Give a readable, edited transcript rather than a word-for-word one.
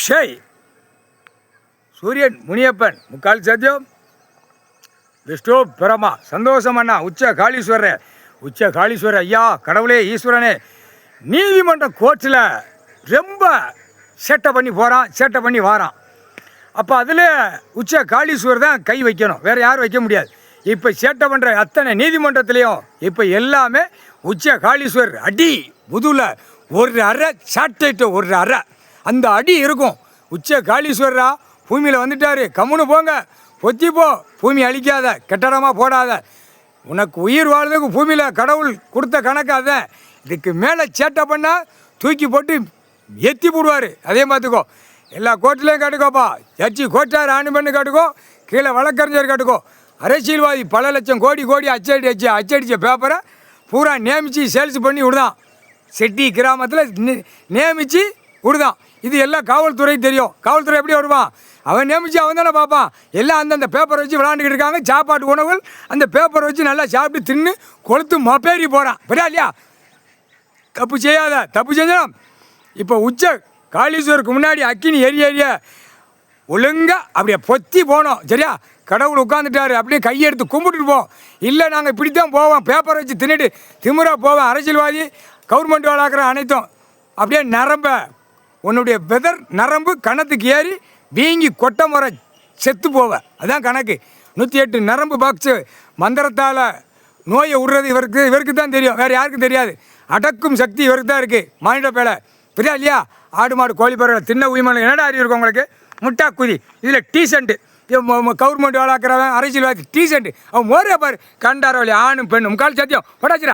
Shy சூரியன் முனியப்பன் முக்கால் சத்தியம் விஷ்ணு பிரமா சந்தோஷம் அண்ணா உச்ச காளீஸ்வரர் ஐயா கடவுளே ஈஸ்வரனே நீதிமன்ற கோர்ட்டில் ரொம்ப சேட்டை பண்ணி வாரான். அப்போ அதில் உச்ச காளீஸ்வரர் தான் கை வைக்கணும், வேறு யாரும் வைக்க முடியாது. இப்போ சேட்டை பண்ணுற அத்தனை நீதிமன்றத்துலேயும் இப்போ எல்லாமே உச்ச காளீஸ்வரர் அடி முதுல ஒரு அரை சாட்டைட்டு ஒரு அரை அந்த அடி இருக்கும். உச்ச காளீஸ்வரரா பூமியில் வந்துட்டார், கம்முன்னு போங்க, பொத்தி போ, பூமி அழிக்காத, கட்டடமாக போடாத, உனக்கு உயிர் வாழ்றதுக்கு பூமியில் கடவுள் கொடுத்த கணக்காக. இதுக்கு மேலே சேட்டை பண்ணால் தூக்கி போட்டு எத்தி போடுவார். அதே பார்த்துக்கோ, எல்லா கோர்ட்லேயும் கேட்டுக்கோப்பா, ஜட்ஜி கோட்டார் ஆணு பண்ணு கேட்டுக்கோ, கீழே வழக்கறிஞர் கேட்டுக்கோ. அரசியல்வாதி பல லட்சம் கோடி அச்சடித்த பேப்பரை பூரா நியமித்து சேல்ஸ் பண்ணி விடுதான். செட்டி கிராமத்தில் நியமித்து விடுதான். இது எல்லாம் காவல்துறை தெரியும். காவல்துறை எப்படி வருவான்? அவன் நியமித்து அவன் தானே பார்ப்பான். எல்லாம் அந்தந்த பேப்பரை வச்சு விளாண்டுக்கிட்டு இருக்காங்க. சாப்பாட்டு உணவுகள் அந்த பேப்பரை வச்சு நல்லா சாப்பிட்டு தின்னு கொளுத்து மப்பேறி போகிறான். புரியா இல்லையா? தப்பு செய்யாத, தப்பு செஞ்சாலும் இப்போ உச்ச காளீஸ்வருக்கு முன்னாடி அக்கினி எரிய ஒழுங்காக அப்படியே பொத்தி போனோம். சரியா? கடவுள் உட்காந்துட்டாரு, அப்படியே கையெடுத்து கும்பிட்டுட்டு போவோம். இல்லை நாங்கள் இப்படித்தான் போவோம், பேப்பரை வச்சு தின்னுட்டு திமுறாக போவேன். அரசியல்வாதி கவர்மெண்ட் வேலாக்கிற அனைத்தும் அப்படியே உன்னுடைய வெதர் நரம்பு கணத்துக்கு ஏறி வீங்கி கொட்டை முறை செத்து போவேன். அதுதான் கணக்கு. 108 நரம்பு பாக்ஸு மந்திரத்தால் நோயை விடுறது இவருக்கு தான் தெரியும், வேறு யாருக்கும் தெரியாது. அடக்கும் சக்தி இவருக்கு தான் இருக்குது. மானிட பேலை புரியா இல்லையா? ஆடு மாடு கோழி பறவை தின்ன உயிமான என்னடா அறிவு இருக்கும் உங்களுக்கு? முட்டா குதி. இதில் டீசென்ட்டு கவர்மெண்ட் வேலாக்கிறவன் அரசியல்வாதி டீசென்ட்டு அவன் மோரே பாரு கண்டார வழி ஆணும் பெண்ணும் முக்கால் சத்தியம் படாச்சிரா.